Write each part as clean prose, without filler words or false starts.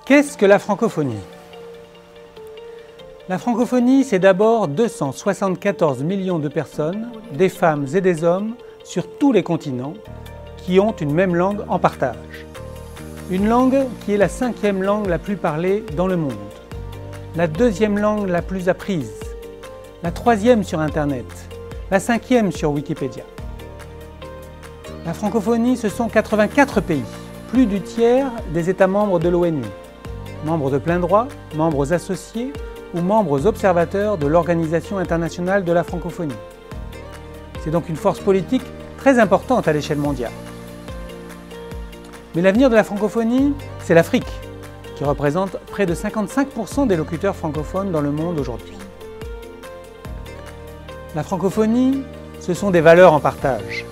Qu'est-ce que la francophonie? La francophonie, c'est d'abord 274 millions de personnes, des femmes et des hommes, sur tous les continents, qui ont une même langue en partage. Une langue qui est la 5e langue la plus parlée dans le monde, la 2e langue la plus apprise, la 3e sur Internet, la 5e sur Wikipédia. La francophonie, ce sont 84 pays, plus du tiers des États membres de l'ONU, membres de plein droit, membres associés ou membres observateurs de l'Organisation internationale de la francophonie. C'est donc une force politique très importante à l'échelle mondiale. Mais l'avenir de la francophonie, c'est l'Afrique, qui représente près de 55% des locuteurs francophones dans le monde aujourd'hui. La francophonie, ce sont des valeurs en partage,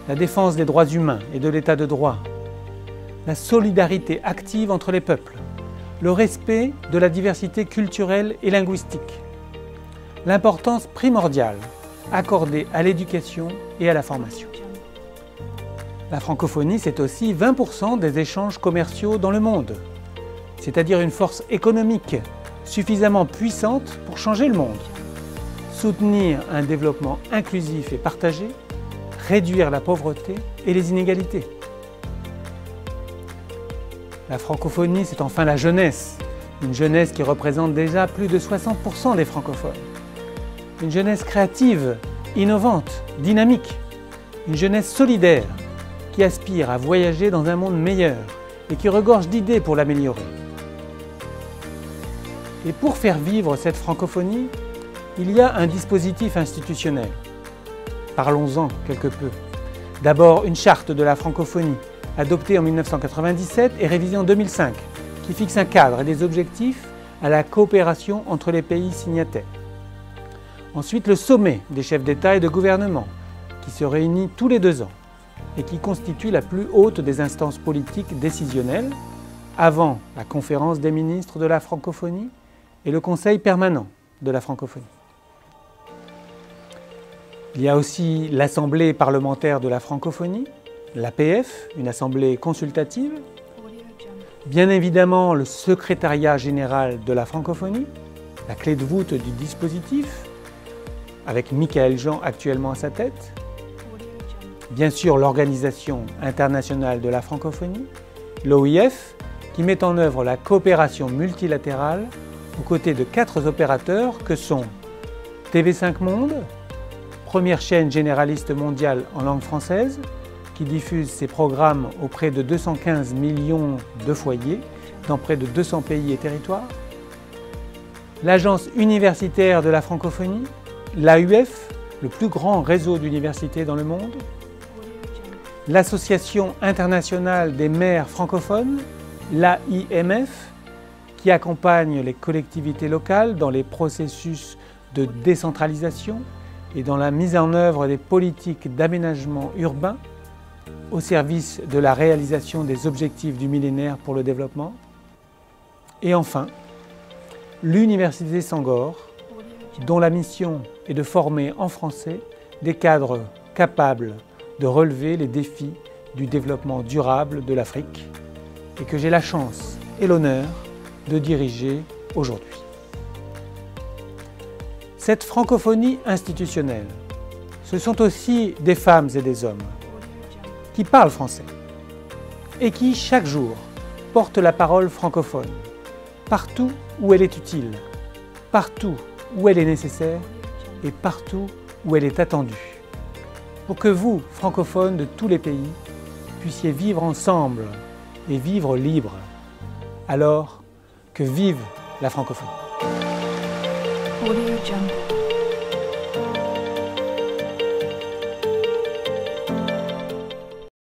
la défense des droits humains et de l'état de droit, la solidarité active entre les peuples, le respect de la diversité culturelle et linguistique, l'importance primordiale accordée à l'éducation et à la formation. La francophonie, c'est aussi 20% des échanges commerciaux dans le monde, c'est-à-dire une force économique suffisamment puissante pour changer le monde, soutenir un développement inclusif et partagé, réduire la pauvreté et les inégalités. La francophonie, c'est enfin la jeunesse, une jeunesse qui représente déjà plus de 60% des francophones. Une jeunesse créative, innovante, dynamique, une jeunesse solidaire qui aspire à voyager dans un monde meilleur et qui regorge d'idées pour l'améliorer. Et pour faire vivre cette francophonie, il y a un dispositif institutionnel. Parlons-en quelque peu. D'abord, une charte de la francophonie, adoptée en 1997 et révisée en 2005, qui fixe un cadre et des objectifs à la coopération entre les pays signataires. Ensuite, le sommet des chefs d'État et de gouvernement, qui se réunit tous les 2 ans et qui constitue la plus haute des instances politiques décisionnelles, avant la conférence des ministres de la francophonie et le conseil permanent de la francophonie. Il y a aussi l'Assemblée parlementaire de la francophonie, l'APF, une assemblée consultative, bien évidemment le secrétariat général de la francophonie, la clé de voûte du dispositif, avec Michaël Jean actuellement à sa tête, bien sûr l'Organisation internationale de la francophonie, l'OIF, qui met en œuvre la coopération multilatérale aux côtés de 4 opérateurs que sont TV5 Monde, première chaîne généraliste mondiale en langue française, qui diffuse ses programmes auprès de 215 millions de foyers dans près de 200 pays et territoires, l'Agence universitaire de la francophonie, l'AUF, le plus grand réseau d'universités dans le monde, l'Association internationale des maires francophones, l'AIMF, qui accompagne les collectivités locales dans les processus de décentralisation et dans la mise en œuvre des politiques d'aménagement urbain au service de la réalisation des objectifs du millénaire pour le développement. Et enfin, l'Université Senghor, dont la mission est de former en français des cadres capables de relever les défis du développement durable de l'Afrique et que j'ai la chance et l'honneur de diriger aujourd'hui. Cette francophonie institutionnelle, ce sont aussi des femmes et des hommes qui parlent français et qui, chaque jour, portent la parole francophone, partout où elle est utile, partout où elle est nécessaire et partout où elle est attendue, pour que vous, francophones de tous les pays, puissiez vivre ensemble et vivre libre. Alors, que vive la francophonie! Audio Jungle.